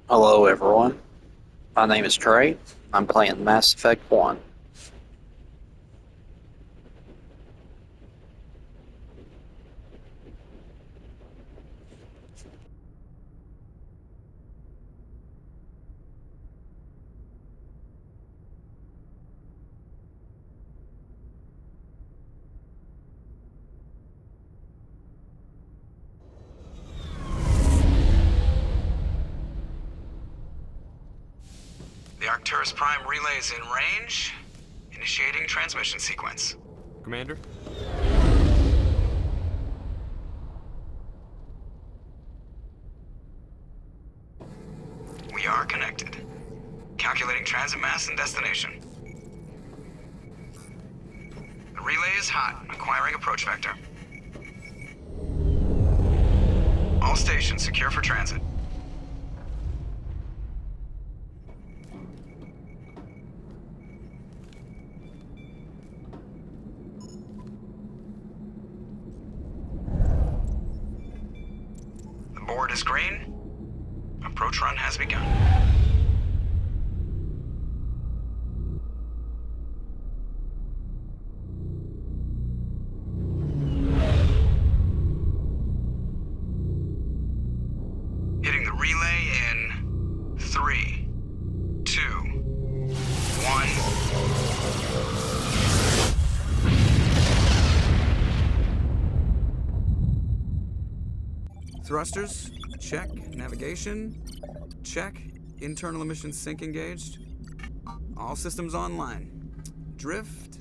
Hello, everyone. My name is Trey. I'm playing Mass Effect 1. The Arcturus Prime relay is in range. Initiating transmission sequence. Commander? We are connected. Calculating transit mass and destination. The relay is hot, acquiring approach vector. All stations secure for transit. The board is green. Approach run has begun. Hitting the relay in 3, 2, 1. Thrusters, check. Navigation, check. Internal emission sync engaged. All systems online. Drift,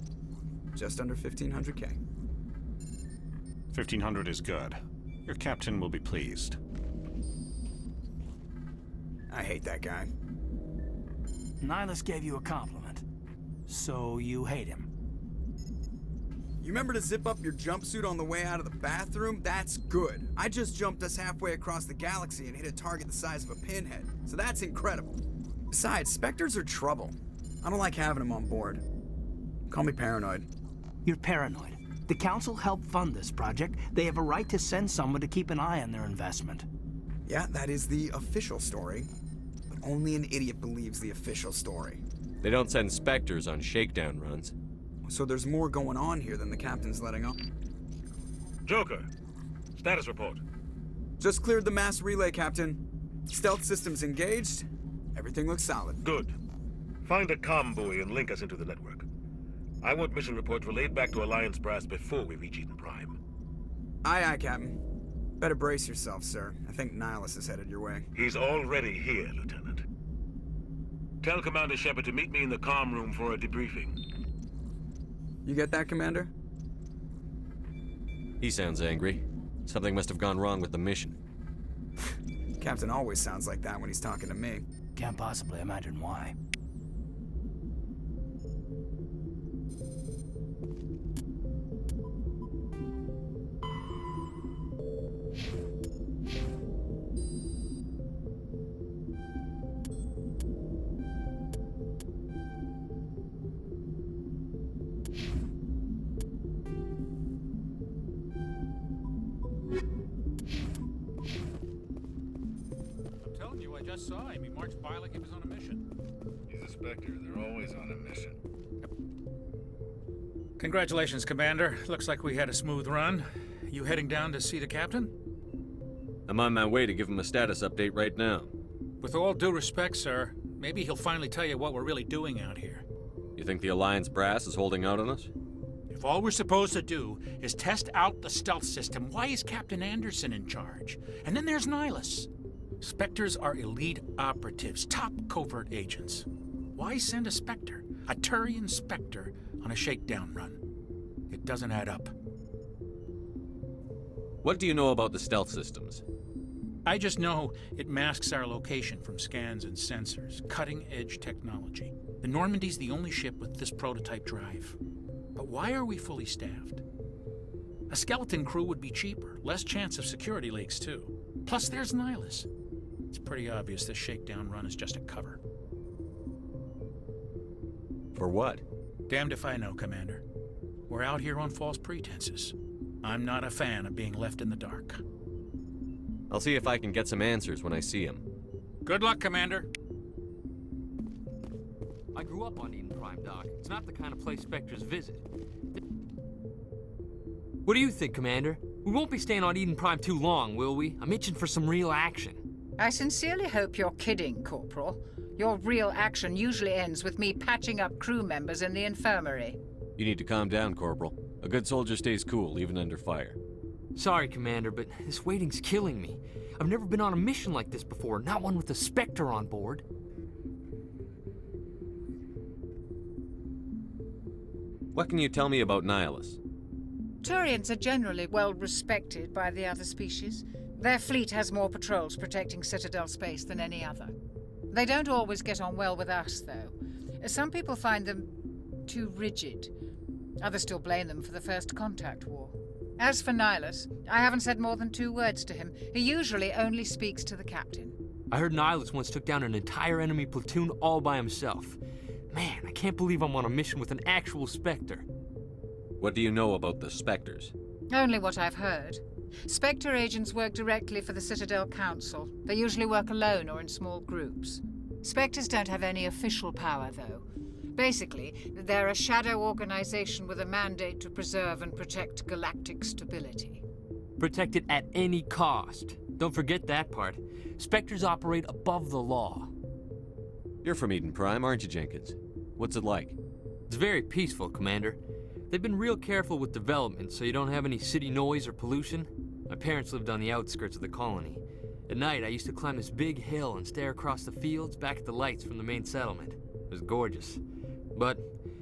just under 1500K. 1500 is good. Your captain will be pleased. I hate that guy. Nihilus gave you a compliment. So you hate him. You remember to zip up your jumpsuit on the way out of the bathroom? That's good. I just jumped us halfway across the galaxy and hit a target the size of a pinhead. So that's incredible. Besides, Spectres are trouble. I don't like having them on board. Call me paranoid. You're paranoid. The Council helped fund this project. They have a right to send someone to keep an eye on their investment. Yeah, that is the official story. But only an idiot believes the official story. They don't send Spectres on shakedown runs. So there's more going on here than the captain's letting on. Joker, status report. Just cleared the mass relay, Captain. Stealth systems engaged. Everything looks solid. Good. Find a comm buoy and link us into the network. I want mission reports relayed back to Alliance Brass before we reach Eden Prime. Aye, aye, Captain. Better brace yourself, sir. I think Nihilus is headed your way. He's already here, Lieutenant. Tell Commander Shepard to meet me in the comm room for a debriefing. You get that, Commander? He sounds angry. Something must have gone wrong with the mission. Captain always sounds like that when he's talking to me. Can't possibly imagine why. I just saw him. He marched by like he was on a mission. He's a Spectre. They're always on a mission. Congratulations, Commander. Looks like we had a smooth run. You heading down to see the captain? I'm on my way to give him a status update right now. With all due respect, sir, maybe he'll finally tell you what we're really doing out here. You think the Alliance Brass is holding out on us? If all we're supposed to do is test out the stealth system, why is Captain Anderson in charge? And then there's Nihilus. Spectres are elite operatives, top covert agents. Why send a Spectre, a Turian Spectre, on a shakedown run? It doesn't add up. What do you know about the stealth systems? I just know it masks our location from scans and sensors, cutting-edge technology. The Normandy's the only ship with this prototype drive. But why are we fully staffed? A skeleton crew would be cheaper, less chance of security leaks too. Plus there's Nihilus. It's pretty obvious this shakedown run is just a cover. For what? Damned if I know, Commander. We're out here on false pretenses. I'm not a fan of being left in the dark. I'll see if I can get some answers when I see him. Good luck, Commander. I grew up on Eden Prime, Doc. It's not the kind of place Spectres visit. What do you think, Commander? We won't be staying on Eden Prime too long, will we? I'm itching for some real action. I sincerely hope you're kidding, Corporal. Your real action usually ends with me patching up crew members in the infirmary. You need to calm down, Corporal. A good soldier stays cool, even under fire. Sorry, Commander, but this waiting's killing me. I've never been on a mission like this before, not one with a Spectre on board. What can you tell me about Nihilus? Turians are generally well respected by the other species. Their fleet has more patrols protecting Citadel space than any other. They don't always get on well with us, though. Some people find them too rigid. Others still blame them for the First Contact War. As for Nihilus, I haven't said more than 2 words to him. He usually only speaks to the captain. I heard Nihilus once took down an entire enemy platoon all by himself. Man, I can't believe I'm on a mission with an actual Spectre. What do you know about the Spectres? Only what I've heard. Spectre agents work directly for the Citadel Council. They usually work alone or in small groups. Spectres don't have any official power, though. Basically, they're a shadow organization with a mandate to preserve and protect galactic stability. Protect it at any cost. Don't forget that part. Spectres operate above the law. You're from Eden Prime, aren't you, Jenkins? What's it like? It's very peaceful, Commander. They've been real careful with development, so you don't have any city noise or pollution. My parents lived on the outskirts of the colony. At night, I used to climb this big hill and stare across the fields back at the lights from the main settlement. It was gorgeous. But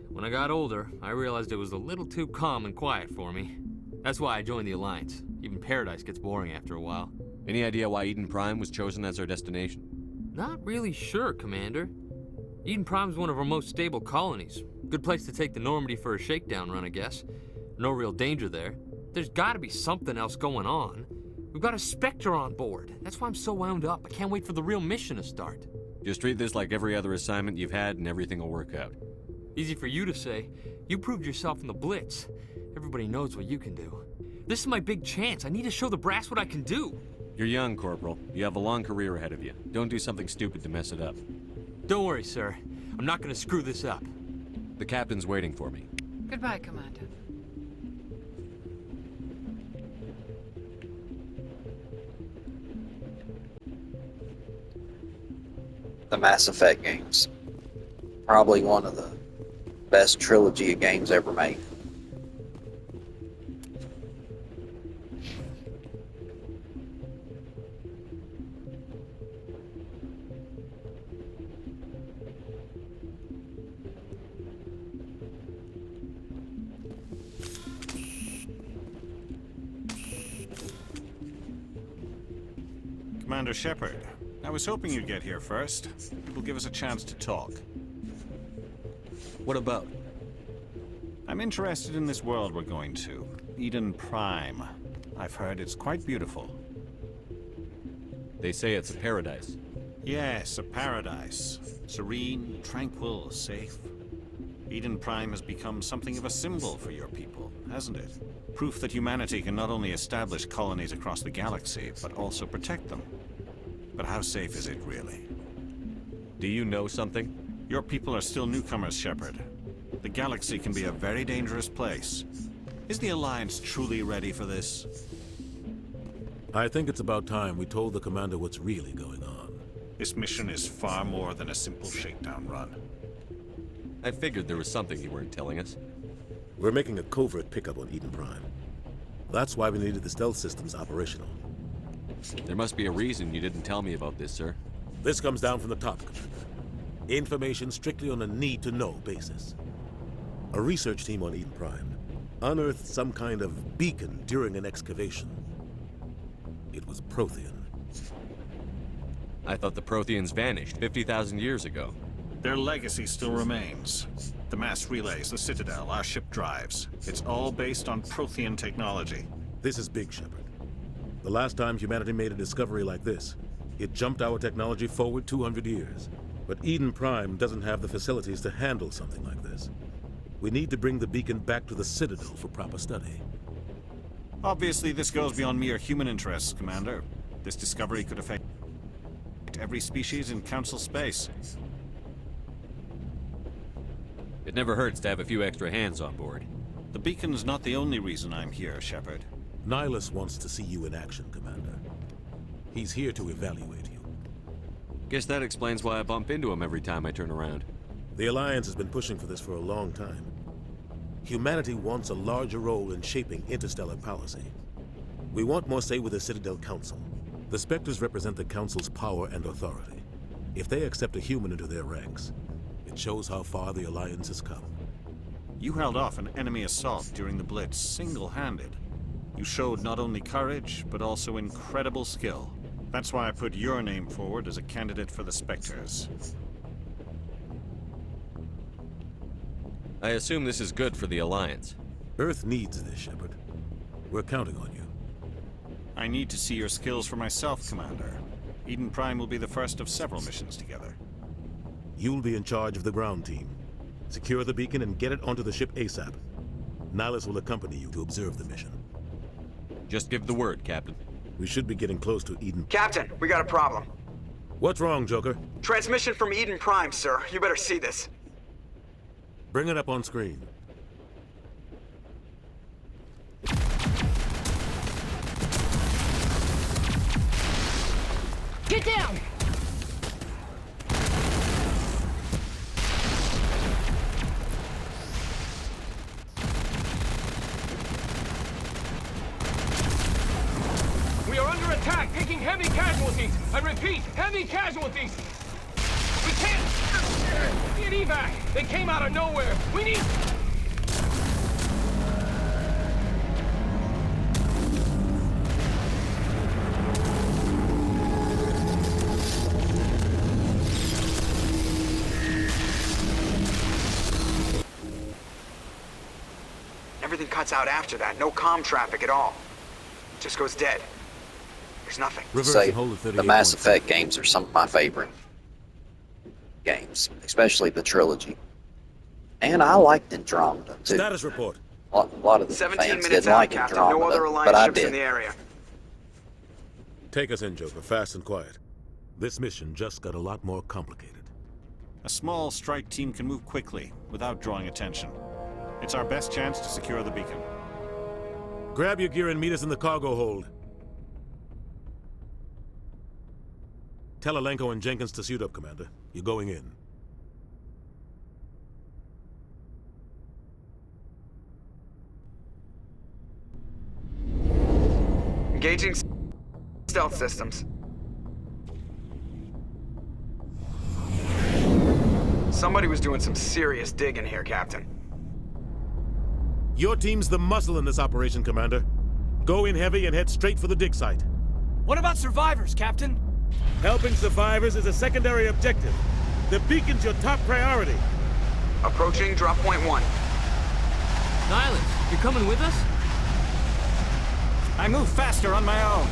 when I got older, I realized it was a little too calm and quiet for me. That's why I joined the Alliance. Even Paradise gets boring after a while. Any idea why Eden Prime was chosen as our destination? Not really sure, Commander. Eden Prime's one of our most stable colonies. Good place to take the Normandy for a shakedown run, I guess. No real danger there. There's gotta be something else going on. We've got a Spectre on board. That's why I'm so wound up. I can't wait for the real mission to start. Just treat this like every other assignment you've had and everything will work out. Easy for you to say. You proved yourself in the Blitz. Everybody knows what you can do. This is my big chance. I need to show the brass what I can do. You're young, Corporal. You have a long career ahead of you. Don't do something stupid to mess it up. Don't worry, sir. I'm not gonna screw this up. The captain's waiting for me. Goodbye, Commander. The Mass Effect games. Probably one of the best trilogy of games ever made. Commander Shepard, I was hoping you'd get here first. It will give us a chance to talk. What about? I'm interested in this world we're going to, Eden Prime. I've heard it's quite beautiful. They say it's a paradise. Yes, a paradise. Serene, tranquil, safe. Eden Prime has become something of a symbol for your people, hasn't it? Proof that humanity can not only establish colonies across the galaxy, but also protect them. But how safe is it, really? Do you know something? Your people are still newcomers, Shepard. The galaxy can be a very dangerous place. Is the Alliance truly ready for this? I think it's about time we told the Commander what's really going on. This mission is far more than a simple shakedown run. I figured there was something you weren't telling us. We're making a covert pickup on Eden Prime. That's why we needed the stealth systems operational. There must be a reason you didn't tell me about this, sir. This comes down from the top, Commander. Information strictly on a need-to-know basis. A research team on Eden Prime unearthed some kind of beacon during an excavation. It was Prothean. I thought the Protheans vanished 50,000 years ago. Their legacy still remains. The mass relays, the Citadel, our ship drives. It's all based on Prothean technology. This is big, Shepard. The last time humanity made a discovery like this, it jumped our technology forward 200 years. But Eden Prime doesn't have the facilities to handle something like this. We need to bring the beacon back to the Citadel for proper study. Obviously, this goes beyond mere human interests, Commander. This discovery could affect... protect every species in Council space. It never hurts to have a few extra hands on board. The beacon's not the only reason I'm here, Shepard. Nihilus wants to see you in action, Commander. He's here to evaluate you. Guess that explains why I bump into him every time I turn around. The Alliance has been pushing for this for a long time. Humanity wants a larger role in shaping interstellar policy. We want more say with the Citadel Council. The Spectres represent the Council's power and authority. If they accept a human into their ranks, it shows how far the Alliance has come. You held off an enemy assault during the Blitz single-handed. You showed not only courage, but also incredible skill. That's why I put your name forward as a candidate for the Spectres. I assume this is good for the Alliance. Earth needs this, Shepard. We're counting on you. I need to see your skills for myself, Commander. Eden Prime will be the first of several missions together. You'll be in charge of the ground team. Secure the beacon and get it onto the ship ASAP. Nihilus will accompany you to observe the mission. Just give the word, Captain. We should be getting close to Eden. Captain, we got a problem. What's wrong, Joker? Transmission from Eden Prime, sir. You better see this. Bring it up on screen. Get down! We are under attack, taking heavy casualties. I repeat, heavy casualties. We can't get evac. They came out of nowhere. We need... Everything cuts out after that. No comm traffic at all. Just goes dead. There's nothing. Say, the Mass Effect games are some of my favorite games, especially the trilogy. And I liked Andromeda, too. Status report. A lot of the 17 fans minutes didn't out, like Captain. Andromeda, No other but Alliance I ships in did. the area. Take us in, Joker, fast and quiet. This mission just got a lot more complicated. A small strike team can move quickly, without drawing attention. It's our best chance to secure the beacon. Grab your gear and meet us in the cargo hold. Tell Alenko and Jenkins to suit up, Commander. You're going in. Engaging stealth systems. Somebody was doing some serious digging here, Captain. Your team's the muscle in this operation, Commander. Go in heavy and head straight for the dig site. What about survivors, Captain? Helping survivors is a secondary objective. The beacon's your top priority. Approaching drop point 1. Nihilus, you're coming with us? I move faster on my own.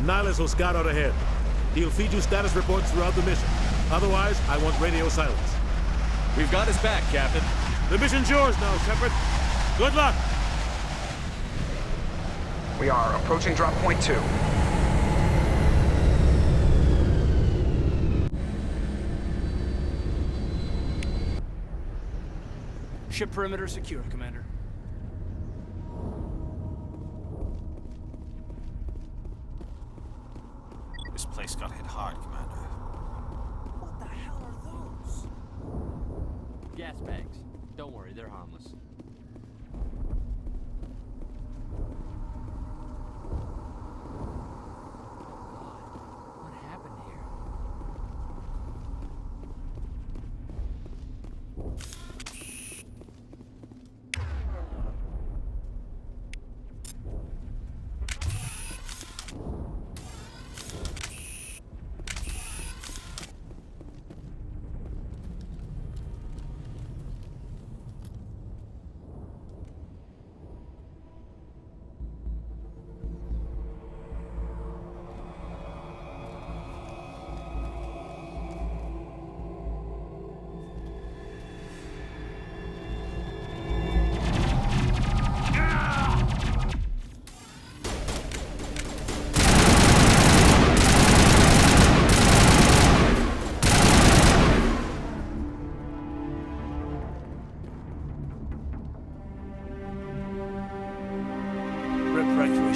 Nihilus will scout out ahead. He'll feed you status reports throughout the mission. Otherwise, I want radio silence. We've got his back, Captain. The mission's yours now, Shepard. Good luck! We are approaching drop point 2. Ship perimeter secure, Commander. This place got hit hard, Commander. What the hell are those? Gas bags. Don't worry, they're harmless. What happened here?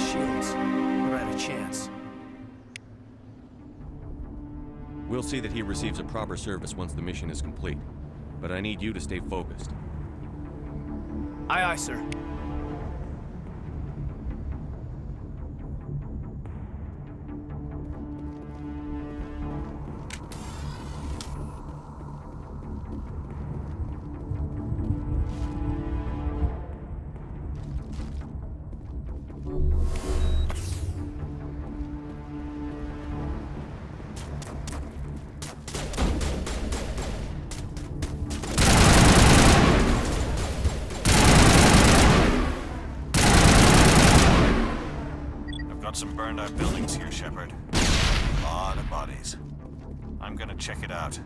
shields. Never had a chance. We'll see that he receives a proper service once the mission is complete. But I need you to stay focused. Aye, aye, sir. Some burned out buildings here, Shepard. A lot of bodies. I'm gonna check it out.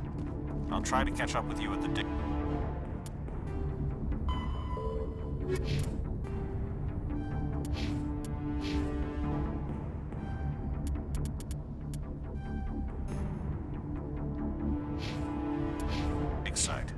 I'll try to catch up with you at the dig. Dig site.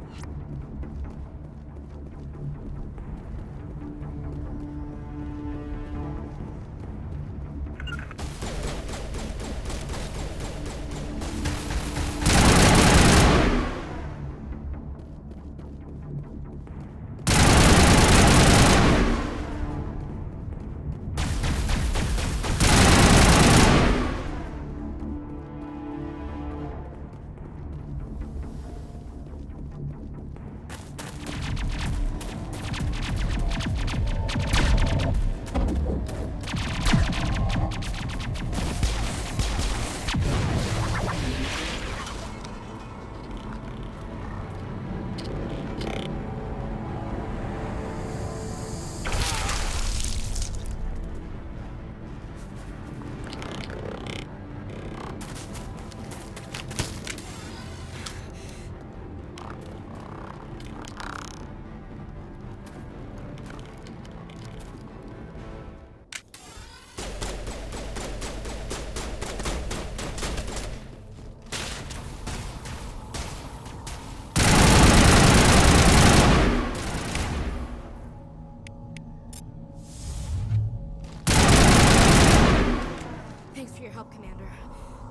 Thanks for your help, Commander.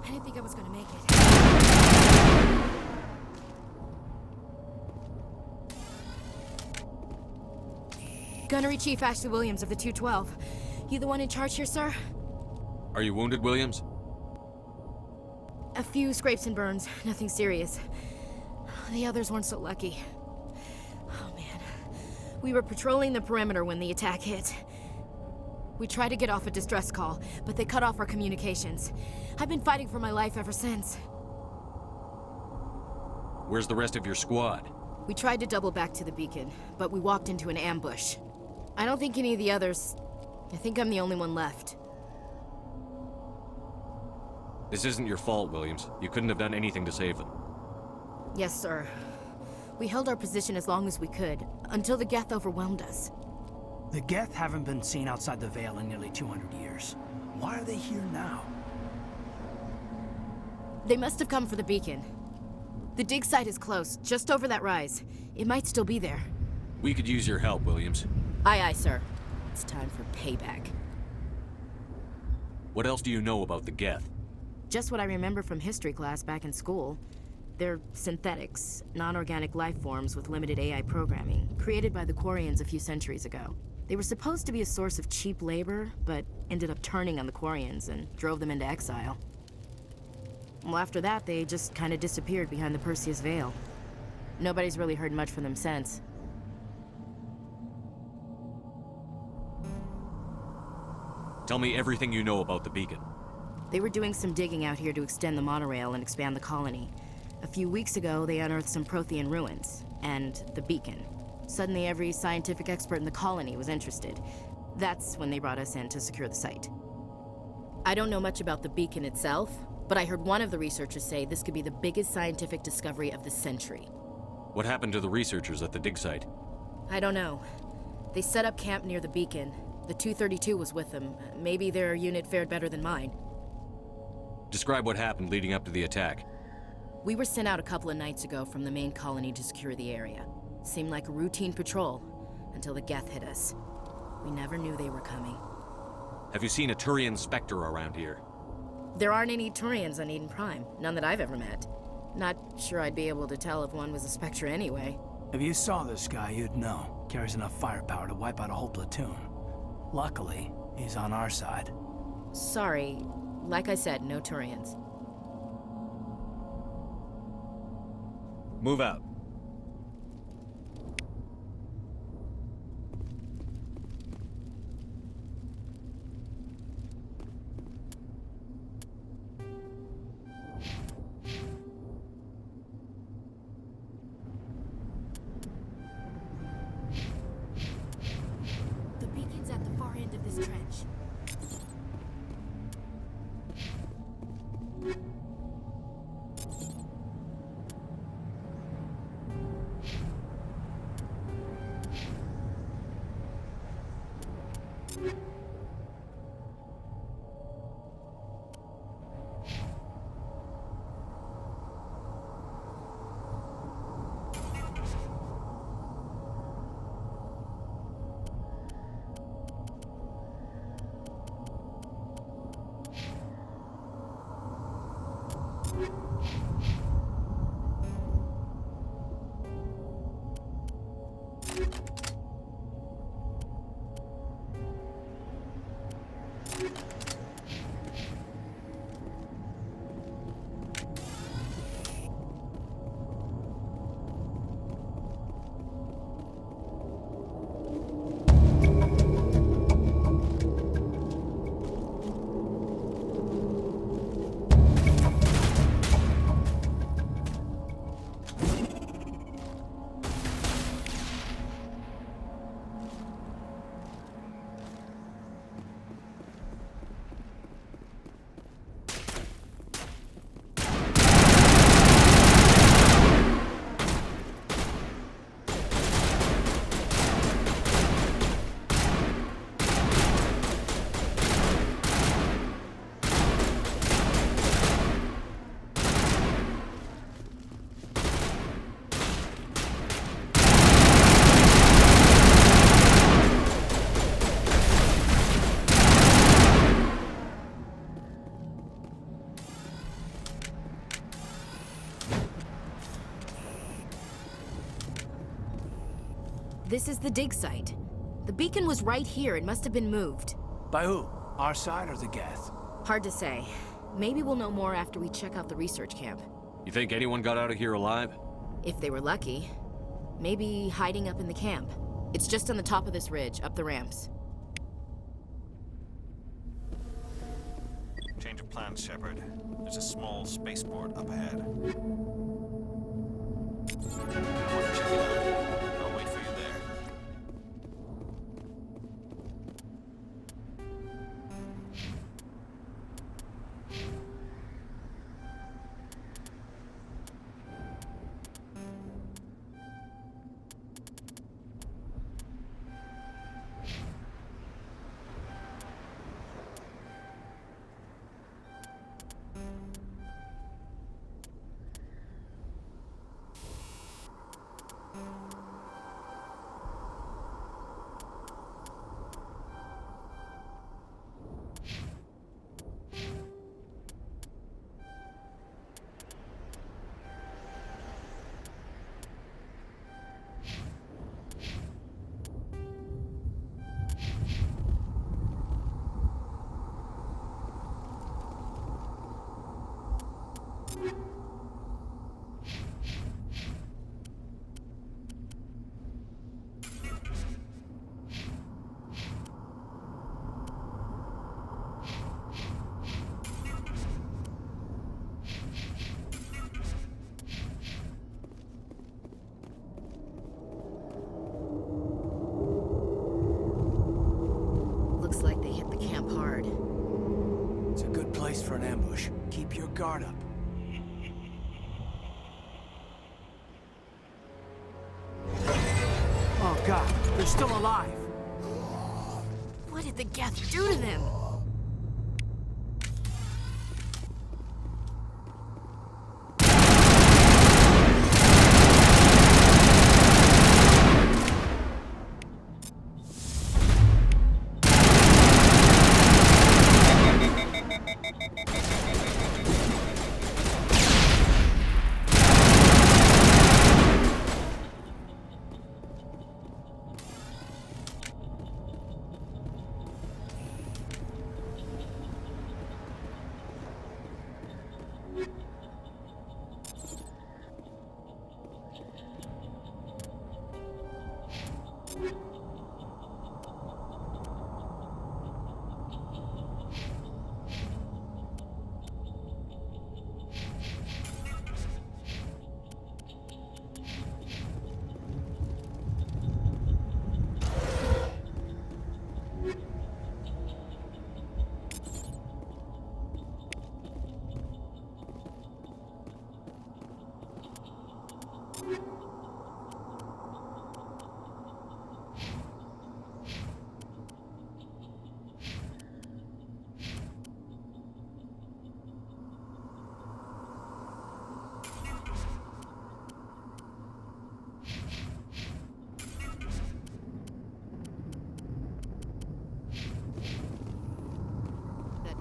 I didn't think I was gonna make it. Gunnery Chief Ashley Williams of the 212. You the one in charge here, sir? Are you wounded, Williams? A few scrapes and burns, nothing serious. The others weren't so lucky. Oh man. We were patrolling the perimeter when the attack hit. We tried to get off a distress call, but they cut off our communications. I've been fighting for my life ever since. Where's the rest of your squad? We tried to double back to the beacon, but we walked into an ambush. I don't think any of the others... I think I'm the only one left. This isn't your fault, Williams. You couldn't have done anything to save them. Yes, sir. We held our position as long as we could, until the Geth overwhelmed us. The Geth haven't been seen outside the Veil in nearly 200 years. Why are they here now? They must have come for the beacon. The dig site is close, just over that rise. It might still be there. We could use your help, Williams. Aye, aye, sir. It's time for payback. What else do you know about the Geth? Just what I remember from history class back in school. They're synthetics, non-organic life forms with limited AI programming, created by the Quarians a few centuries ago. They were supposed to be a source of cheap labor, but ended up turning on the Quarians and drove them into exile. Well, after that, they just kind of disappeared behind the Perseus Veil. Nobody's really heard much from them since. Tell me everything you know about the beacon. They were doing some digging out here to extend the monorail and expand the colony. A few weeks ago, they unearthed some Prothean ruins, and the beacon. Suddenly, every scientific expert in the colony was interested. That's when they brought us in to secure the site. I don't know much about the beacon itself, but I heard one of the researchers say this could be the biggest scientific discovery of the century. What happened to the researchers at the dig site? I don't know. They set up camp near the beacon. The 232 was with them. Maybe their unit fared better than mine. Describe what happened leading up to the attack. We were sent out a couple of nights ago from the main colony to secure the area. Seemed like a routine patrol, until the Geth hit us. We never knew they were coming. Have you seen a Turian Spectre around here? There aren't any Turians on Eden Prime, none that I've ever met. Not sure I'd be able to tell if one was a Spectre anyway. If you saw this guy, you'd know. Carries enough firepower to wipe out a whole platoon. Luckily, he's on our side. Sorry, like I said, no Turians. Move out. The beacon's at the far end of this trench. This is the dig site. The beacon was right here. It must have been moved. By who? Our side or the Geth? Hard to say. Maybe we'll know more after we check out the research camp. You think anyone got out of here alive? If they were lucky. Maybe hiding up in the camp. It's just on the top of this ridge, up the ramps. Change of plans, Shepard. There's a small spaceport up ahead. I want to check it out. I'll wait for you there. Looks like they hit the camp hard. It's a good place for an ambush. Keep your guard up. Oh God, they're still alive. What did the Geth do to them?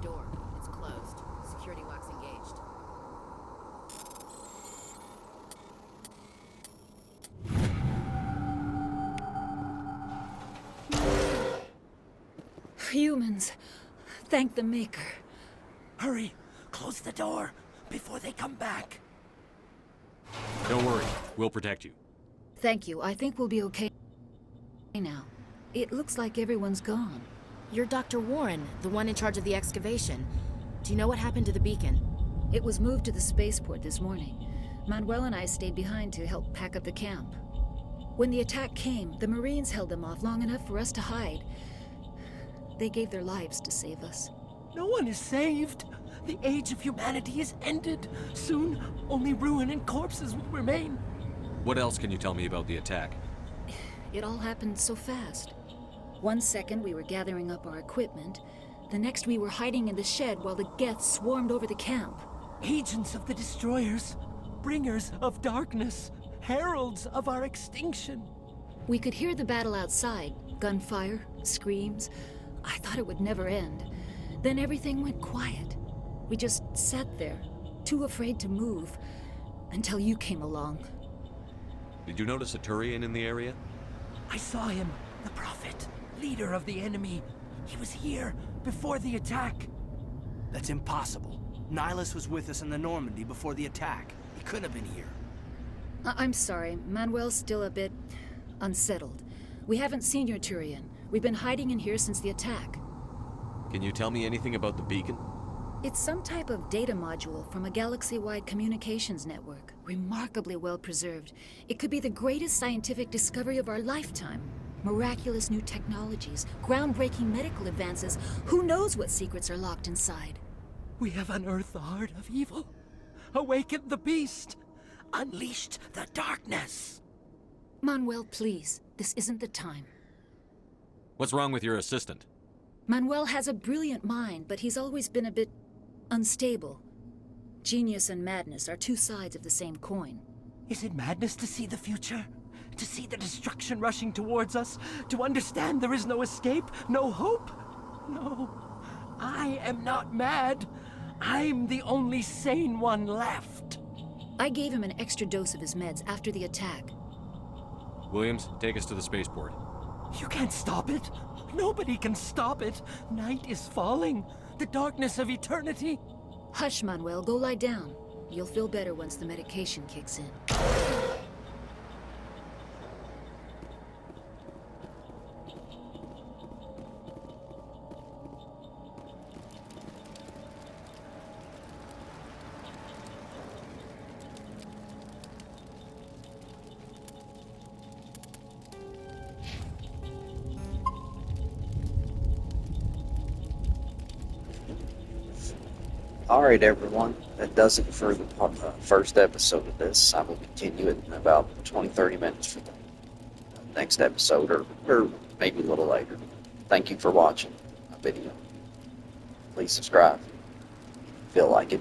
Door. It's closed. Security lock's engaged. Humans. Thank the Maker. Hurry! Close the door before they come back. Don't worry. We'll protect you. Thank you. I think we'll be okay now. It looks like everyone's gone. You're Dr. Warren, the one in charge of the excavation. Do you know what happened to the beacon? It was moved to the spaceport this morning. Manuel and I stayed behind to help pack up the camp. When the attack came, the Marines held them off long enough for us to hide. They gave their lives to save us. No one is saved. The age of humanity is ended. Soon, only ruin and corpses will remain. What else can you tell me about the attack? It all happened so fast. 1 second we were gathering up our equipment. The next we were hiding in the shed while the Geth swarmed over the camp. Agents of the Destroyers, bringers of darkness, heralds of our extinction. We could hear the battle outside. Gunfire, screams. I thought it would never end. Then everything went quiet. We just sat there, too afraid to move, until you came along. Did you notice a Turian in the area? I saw him, the Prophet, leader of the enemy. He was here before the attack. That's impossible. Nihilus was with us in the Normandy before the attack. He couldn't have been here. I'm sorry. Manuel's still a bit unsettled. We haven't seen your Turian. We've been hiding in here since the attack. Can you tell me anything about the beacon? It's some type of data module from a galaxy-wide communications network. Remarkably well preserved. It could be the greatest scientific discovery of our lifetime. Miraculous new technologies, groundbreaking medical advances. Who knows what secrets are locked inside? We have unearthed the heart of evil, awakened the beast, unleashed the darkness. Manuel, please. This isn't the time. What's wrong with your assistant? Manuel has a brilliant mind, but he's always been a bit unstable. Genius and madness are two sides of the same coin. Is it madness to see the future? To see the destruction rushing towards us? To understand there is no escape? No hope? No. I am not mad. I'm the only sane one left. I gave him an extra dose of his meds after the attack. Williams, take us to the spaceport. You can't stop it. Nobody can stop it. Night is falling. The darkness of eternity. Hush, Manuel. Go lie down. You'll feel better once the medication kicks in. Alright everyone, that does it for the first episode of this. I will continue it in about 20-30 minutes for the next episode, or maybe a little later. Thank you for watching my video. Please subscribe if you feel like it.